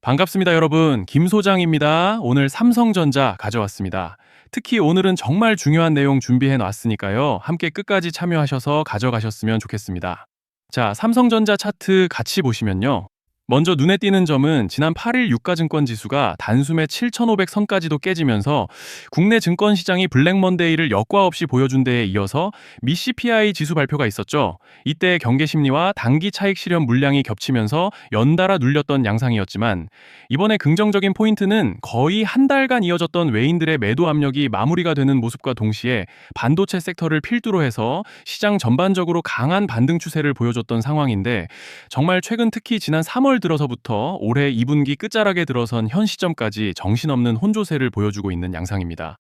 반갑습니다, 여러분. 김 소장입니다. 오늘 삼성전자 가져왔습니다. 특히 오늘은 정말 중요한 내용 준비해 놨으니까요. 함께 끝까지 참여하셔서 가져가셨으면 좋겠습니다. 자, 삼성전자 차트 같이 보시면요. 먼저 눈에 띄는 점은 지난 8일 유가증권 지수가 단숨에 7,500선까지도 깨지면서 국내 증권 시장이 블랙먼데이를 여과 없이 보여준 데에 이어서 미 CPI 지수 발표가 있었죠. 이때 경계 심리와 단기 차익 실현 물량이 겹치면서 연달아 눌렸던 양상이었지만 이번에 긍정적인 포인트는 거의 한 달간 이어졌던 외인들의 매도 압력이 마무리가 되는 모습과 동시에 반도체 섹터를 필두로 해서 시장 전반적으로 강한 반등 추세를 보여줬던 상황인데 정말 최근 특히 지난 3월 들어서부터 올해 2분기 끝자락에 들어선 현 시점까지 정신없는 혼조세를 보여주고 있는 양상입니다.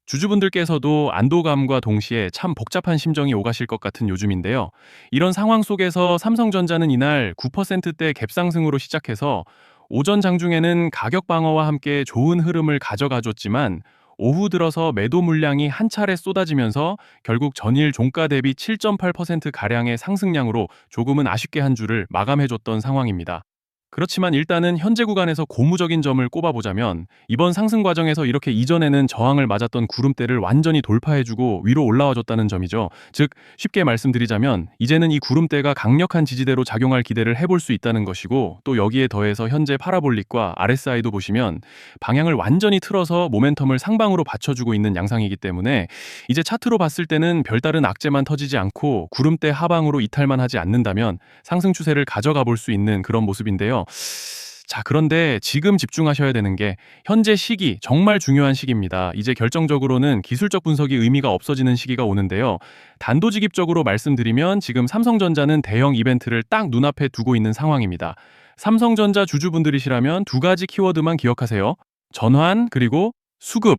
주주분들께서도 안도감과 동시에 참 복잡한 심정이 오가실 것 같은 요즘인데요. 이런 상황 속에서 삼성전자는 이날 9%대 갭상승으로 시작해서 오전 장중에는 가격 방어와 함께 좋은 흐름을 가져가줬지만 오후 들어서 매도 물량이 한 차례 쏟아지면서 결국 전일 종가 대비 7.8%가량의 상승량으로 조금은 아쉽게 한 주를 마감해줬던 상황입니다. 그렇지만 일단은 현재 구간에서 고무적인 점을 꼽아보자면 이번 상승 과정에서 이렇게 이전에는 저항을 맞았던 구름대를 완전히 돌파해주고 위로 올라와줬다는 점이죠. 즉 쉽게 말씀드리자면 이제는 이 구름대가 강력한 지지대로 작용할 기대를 해볼 수 있다는 것이고 또 여기에 더해서 현재 파라볼릭과 RSI도 보시면 방향을 완전히 틀어서 모멘텀을 상방으로 받쳐주고 있는 양상이기 때문에 이제 차트로 봤을 때는 별다른 악재만 터지지 않고 구름대 하방으로 이탈만 하지 않는다면 상승 추세를 가져가 볼 수 있는 그런 모습인데요. 자, 그런데 지금 집중하셔야 되는 게 현재 시기, 정말 중요한 시기입니다. 이제 결정적으로는 기술적 분석이 의미가 없어지는 시기가 오는데요. 단도직입적으로 말씀드리면 지금 삼성전자는 대형 이벤트를 딱 눈앞에 두고 있는 상황입니다. 삼성전자 주주분들이시라면 두 가지 키워드만 기억하세요. 전환, 그리고 수급.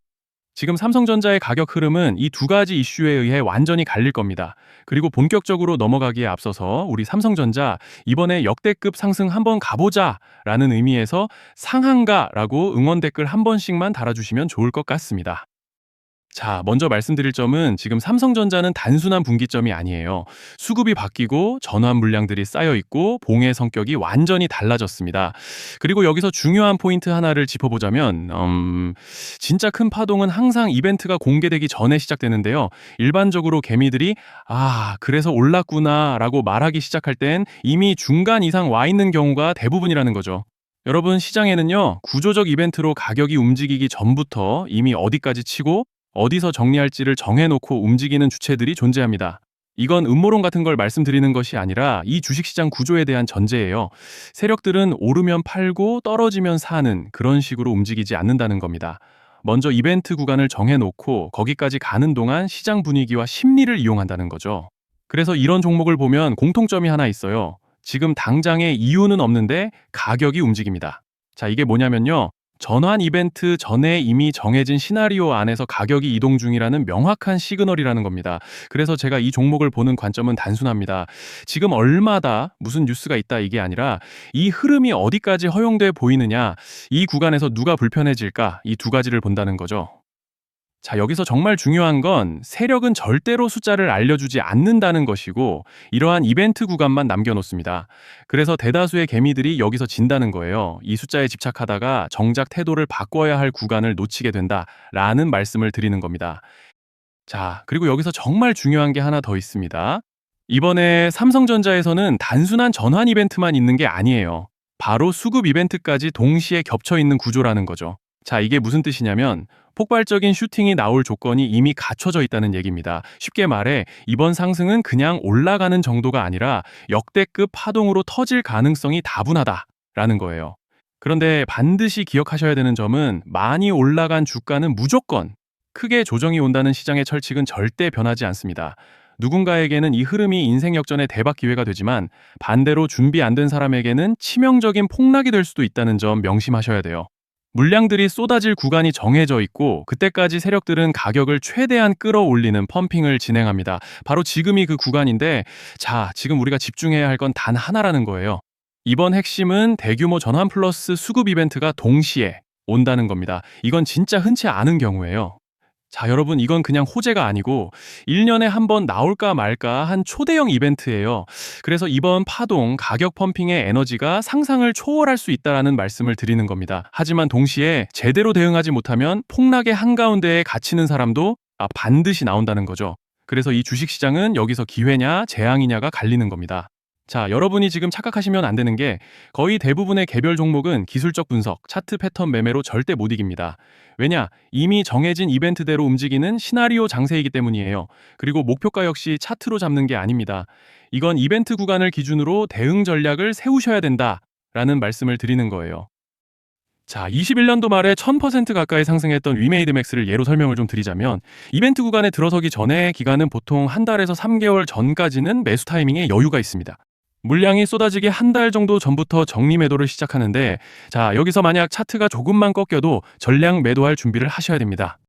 지금 삼성전자의 가격 흐름은 이 두 가지 이슈에 의해 완전히 갈릴 겁니다. 그리고 본격적으로 넘어가기에 앞서서 우리 삼성전자 이번에 역대급 상승 한번 가보자 라는 의미에서 상한가라고 응원 댓글 한 번씩만 달아주시면 좋을 것 같습니다. 자, 먼저 말씀드릴 점은 지금 삼성전자는 단순한 분기점이 아니에요. 수급이 바뀌고 전환 물량들이 쌓여 있고 봉의 성격이 완전히 달라졌습니다. 그리고 여기서 중요한 포인트 하나를 짚어보자면 진짜 큰 파동은 항상 이벤트가 공개되기 전에 시작되는데요. 일반적으로 개미들이 그래서 올랐구나 라고 말하기 시작할 땐 이미 중간 이상 와 있는 경우가 대부분이라는 거죠. 여러분, 시장에는요, 구조적 이벤트로 가격이 움직이기 전부터 이미 어디까지 치고 어디서 정리할지를 정해놓고 움직이는 주체들이 존재합니다. 이건 음모론 같은 걸 말씀드리는 것이 아니라 이 주식시장 구조에 대한 전제예요. 세력들은 오르면 팔고 떨어지면 사는 그런 식으로 움직이지 않는다는 겁니다. 먼저 이벤트 구간을 정해놓고 거기까지 가는 동안 시장 분위기와 심리를 이용한다는 거죠. 그래서 이런 종목을 보면 공통점이 하나 있어요. 지금 당장의 이유는 없는데 가격이 움직입니다. 자, 이게 뭐냐면요. 전환 이벤트 전에 이미 정해진 시나리오 안에서 가격이 이동 중이라는 명확한 시그널이라는 겁니다. 그래서 제가 이 종목을 보는 관점은 단순합니다. 지금 얼마다 무슨 뉴스가 있다 이게 아니라 이 흐름이 어디까지 허용돼 보이느냐, 이 구간에서 누가 불편해질까, 이 두 가지를 본다는 거죠. 자, 여기서 정말 중요한 건 세력은 절대로 숫자를 알려주지 않는다는 것이고 이러한 이벤트 구간만 남겨놓습니다. 그래서 대다수의 개미들이 여기서 진다는 거예요. 이 숫자에 집착하다가 정작 태도를 바꿔야 할 구간을 놓치게 된다라는 말씀을 드리는 겁니다. 자, 그리고 여기서 정말 중요한 게 하나 더 있습니다. 이번에 삼성전자에서는 단순한 전환 이벤트만 있는 게 아니에요. 바로 수급 이벤트까지 동시에 겹쳐 있는 구조라는 거죠. 자, 이게 무슨 뜻이냐면 폭발적인 슈팅이 나올 조건이 이미 갖춰져 있다는 얘기입니다. 쉽게 말해 이번 상승은 그냥 올라가는 정도가 아니라 역대급 파동으로 터질 가능성이 다분하다라는 거예요. 그런데 반드시 기억하셔야 되는 점은 많이 올라간 주가는 무조건 크게 조정이 온다는 시장의 철칙은 절대 변하지 않습니다. 누군가에게는 이 흐름이 인생 역전의 대박 기회가 되지만 반대로 준비 안 된 사람에게는 치명적인 폭락이 될 수도 있다는 점 명심하셔야 돼요. 물량들이 쏟아질 구간이 정해져 있고 그때까지 세력들은 가격을 최대한 끌어올리는 펌핑을 진행합니다. 바로 지금이 그 구간인데 자, 지금 우리가 집중해야 할 건 단 하나라는 거예요. 이번 핵심은 대규모 전환 플러스 수급 이벤트가 동시에 온다는 겁니다. 이건 진짜 흔치 않은 경우예요. 자, 여러분, 이건 그냥 호재가 아니고 1년에 한 번 나올까 말까 한 초대형 이벤트예요. 그래서 이번 파동 가격 펌핑의 에너지가 상상을 초월할 수 있다라는 말씀을 드리는 겁니다. 하지만 동시에 제대로 대응하지 못하면 폭락의 한가운데에 갇히는 사람도 반드시 나온다는 거죠. 그래서 이 주식시장은 여기서 기회냐 재앙이냐가 갈리는 겁니다. 자, 여러분이 지금 착각하시면 안 되는 게 거의 대부분의 개별 종목은 기술적 분석, 차트 패턴 매매로 절대 못 이깁니다. 왜냐? 이미 정해진 이벤트대로 움직이는 시나리오 장세이기 때문이에요. 그리고 목표가 역시 차트로 잡는 게 아닙니다. 이건 이벤트 구간을 기준으로 대응 전략을 세우셔야 된다라는 말씀을 드리는 거예요. 자, 21년도 말에 1000% 가까이 상승했던 위메이드맥스를 예로 설명을 좀 드리자면 이벤트 구간에 들어서기 전에 기간은 보통 한 달에서 3개월 전까지는 매수 타이밍에 여유가 있습니다. 물량이 쏟아지기 한 달 정도 전부터 정리 매도를 시작하는데, 자, 여기서 만약 차트가 조금만 꺾여도 전량 매도할 준비를 하셔야 됩니다.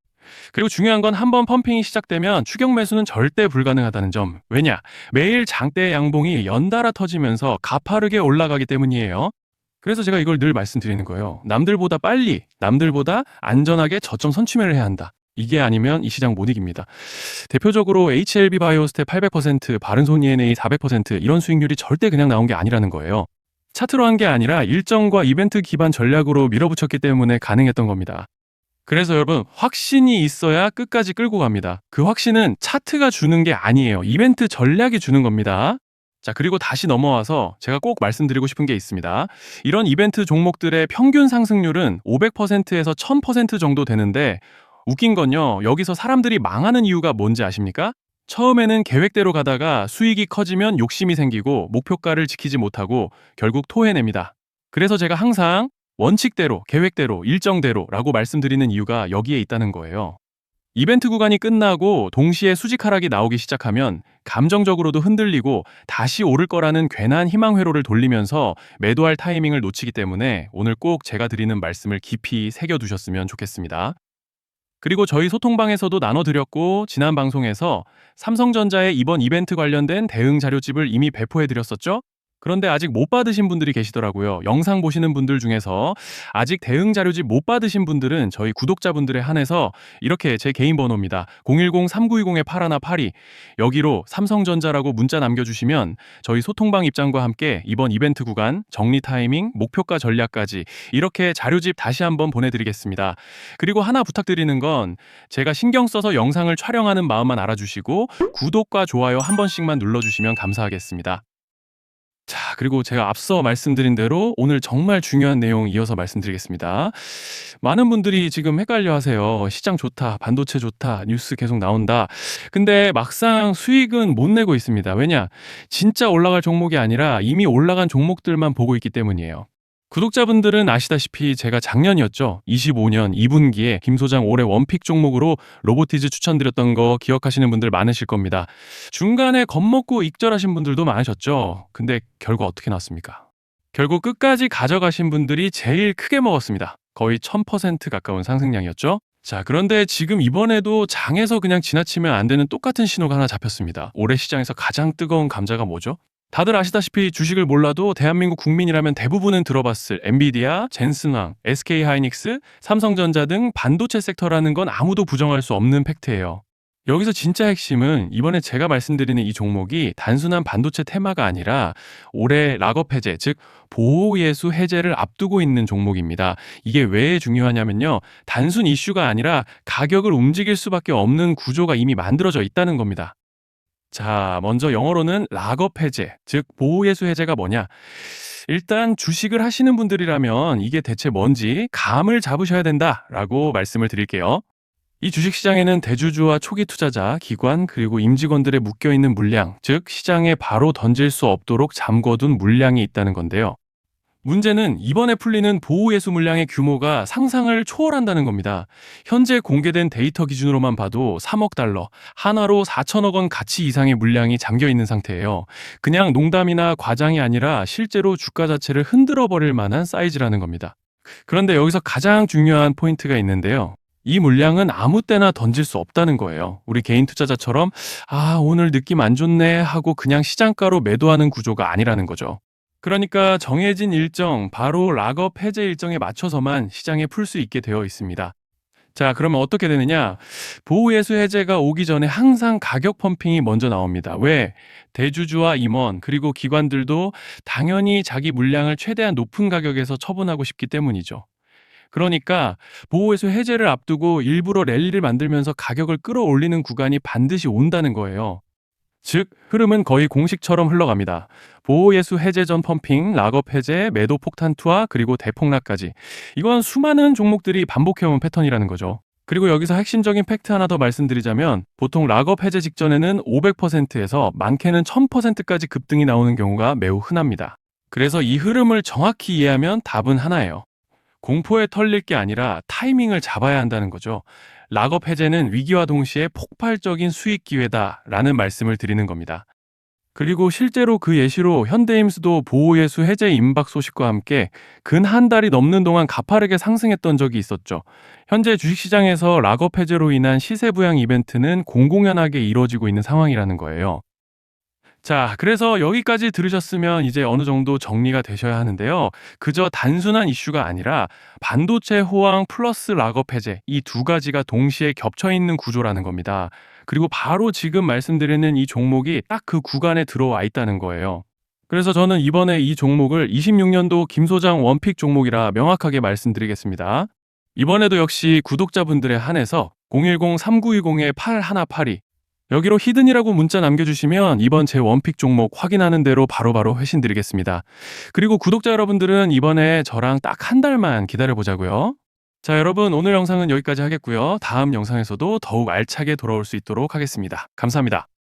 그리고 중요한 건 한번 펌핑이 시작되면 추격 매수는 절대 불가능하다는 점. 왜냐? 매일 장대 양봉이 연달아 터지면서 가파르게 올라가기 때문이에요. 그래서 제가 이걸 늘 말씀드리는 거예요. 남들보다 빨리, 남들보다 안전하게 저점 선취매를 해야 한다. 이게 아니면 이 시장 못 이깁니다. 대표적으로 HLB 바이오스텝 800%, 바른손 ENA 400% 이런 수익률이 절대 그냥 나온 게 아니라는 거예요. 차트로 한 게 아니라 일정과 이벤트 기반 전략으로 밀어붙였기 때문에 가능했던 겁니다. 그래서 여러분, 확신이 있어야 끝까지 끌고 갑니다. 그 확신은 차트가 주는 게 아니에요. 이벤트 전략이 주는 겁니다. 자, 그리고 다시 넘어와서 제가 꼭 말씀드리고 싶은 게 있습니다. 이런 이벤트 종목들의 평균 상승률은 500%에서 1000% 정도 되는데, 웃긴 건요, 여기서 사람들이 망하는 이유가 뭔지 아십니까? 처음에는 계획대로 가다가 수익이 커지면 욕심이 생기고 목표가를 지키지 못하고 결국 토해냅니다. 그래서 제가 항상 원칙대로, 계획대로, 일정대로라고 말씀드리는 이유가 여기에 있다는 거예요. 이벤트 구간이 끝나고 동시에 수직 하락이 나오기 시작하면 감정적으로도 흔들리고 다시 오를 거라는 괜한 희망 회로를 돌리면서 매도할 타이밍을 놓치기 때문에 오늘 꼭 제가 드리는 말씀을 깊이 새겨두셨으면 좋겠습니다. 그리고 저희 소통방에서도 나눠드렸고, 지난 방송에서 삼성전자의 이번 이벤트 관련된 대응 자료집을 이미 배포해드렸었죠? 그런데 아직 못 받으신 분들이 계시더라고요. 영상 보시는 분들 중에서 아직 대응 자료집 못 받으신 분들은 저희 구독자분들에 한해서 이렇게 제 개인 번호입니다. 010-3920-8182 여기로 삼성전자라고 문자 남겨주시면 저희 소통방 입장과 함께 이번 이벤트 구간, 정리 타이밍, 목표가 전략까지 이렇게 자료집 다시 한번 보내드리겠습니다. 그리고 하나 부탁드리는 건 제가 신경 써서 영상을 촬영하는 마음만 알아주시고 구독과 좋아요 한 번씩만 눌러주시면 감사하겠습니다. 자, 그리고 제가 앞서 말씀드린 대로 오늘 정말 중요한 내용 이어서 말씀드리겠습니다. 많은 분들이 지금 헷갈려 하세요. 시장 좋다, 반도체 좋다, 뉴스 계속 나온다. 근데 막상 수익은 못 내고 있습니다. 왜냐? 진짜 올라갈 종목이 아니라 이미 올라간 종목들만 보고 있기 때문이에요. 구독자분들은 아시다시피 제가 작년이었죠. 25년 2분기에 김 소장 올해 원픽 종목으로 로보티즈 추천드렸던 거 기억하시는 분들 많으실 겁니다. 중간에 겁먹고 익절하신 분들도 많으셨죠. 근데 결과 어떻게 났습니까? 결국 끝까지 가져가신 분들이 제일 크게 먹었습니다. 거의 1000% 가까운 상승량이었죠. 자, 그런데 지금 이번에도 장에서 그냥 지나치면 안 되는 똑같은 신호가 하나 잡혔습니다. 올해 시장에서 가장 뜨거운 감자가 뭐죠? 다들 아시다시피 주식을 몰라도 대한민국 국민이라면 대부분은 들어봤을 엔비디아, 젠슨왕, SK하이닉스, 삼성전자 등 반도체 섹터라는 건 아무도 부정할 수 없는 팩트예요. 여기서 진짜 핵심은 이번에 제가 말씀드리는 이 종목이 단순한 반도체 테마가 아니라 올해 락업 해제, 즉 보호예수 해제를 앞두고 있는 종목입니다. 이게 왜 중요하냐면요, 단순 이슈가 아니라 가격을 움직일 수밖에 없는 구조가 이미 만들어져 있다는 겁니다. 자, 먼저 영어로는 락업 해제, 즉 보호예수 해제가 뭐냐? 일단 주식을 하시는 분들이라면 이게 대체 뭔지 감을 잡으셔야 된다라고 말씀을 드릴게요. 이 주식시장에는 대주주와 초기 투자자, 기관, 그리고 임직원들의 묶여있는 물량, 즉 시장에 바로 던질 수 없도록 잠궈둔 물량이 있다는 건데요. 문제는 이번에 풀리는 보호예수 물량의 규모가 상상을 초월한다는 겁니다. 현재 공개된 데이터 기준으로만 봐도 3억 달러, 한화로 4천억 원 가치 이상의 물량이 잠겨 있는 상태예요. 그냥 농담이나 과장이 아니라 실제로 주가 자체를 흔들어 버릴 만한 사이즈라는 겁니다. 그런데 여기서 가장 중요한 포인트가 있는데요. 이 물량은 아무 때나 던질 수 없다는 거예요. 우리 개인 투자자처럼 오늘 느낌 안 좋네 하고 그냥 시장가로 매도하는 구조가 아니라는 거죠. 그러니까 정해진 일정, 바로 락업 해제 일정에 맞춰서만 시장에 풀 수 있게 되어 있습니다. 자, 그러면 어떻게 되느냐? 보호예수 해제가 오기 전에 항상 가격 펌핑이 먼저 나옵니다. 왜? 대주주와 임원, 그리고 기관들도 당연히 자기 물량을 최대한 높은 가격에서 처분하고 싶기 때문이죠. 그러니까 보호예수 해제를 앞두고 일부러 랠리를 만들면서 가격을 끌어올리는 구간이 반드시 온다는 거예요. 즉, 흐름은 거의 공식처럼 흘러갑니다. 보호예수 해제 전 펌핑, 락업 해제, 매도 폭탄 투하, 그리고 대폭락까지. 이건 수많은 종목들이 반복해온 패턴이라는 거죠. 그리고 여기서 핵심적인 팩트 하나 더 말씀드리자면 보통 락업 해제 직전에는 500%에서 많게는 1000%까지 급등이 나오는 경우가 매우 흔합니다. 그래서 이 흐름을 정확히 이해하면 답은 하나예요. 공포에 털릴 게 아니라 타이밍을 잡아야 한다는 거죠. 락업 해제는 위기와 동시에 폭발적인 수익 기회다라는 말씀을 드리는 겁니다. 그리고 실제로 그 예시로 현대임수도 보호예수 해제 임박 소식과 함께 근 한 달이 넘는 동안 가파르게 상승했던 적이 있었죠. 현재 주식시장에서 락업 해제로 인한 시세 부양 이벤트는 공공연하게 이루어지고 있는 상황이라는 거예요. 자, 그래서 여기까지 들으셨으면 이제 어느 정도 정리가 되셔야 하는데요. 그저 단순한 이슈가 아니라 반도체 호황 플러스 락업 해제 이 두 가지가 동시에 겹쳐 있는 구조라는 겁니다. 그리고 바로 지금 말씀드리는 이 종목이 딱 그 구간에 들어와 있다는 거예요. 그래서 저는 이번에 이 종목을 26년도 김 소장 원픽 종목이라 명확하게 말씀드리겠습니다. 이번에도 역시 구독자분들에 한해서 010-3920-8182 여기로 히든이라고 문자 남겨주시면 이번 제 원픽 종목 확인하는 대로 바로바로 회신 드리겠습니다. 그리고 구독자 여러분들은 이번에 저랑 딱 한 달만 기다려보자고요. 자, 여러분 오늘 영상은 여기까지 하겠고요. 다음 영상에서도 더욱 알차게 돌아올 수 있도록 하겠습니다. 감사합니다.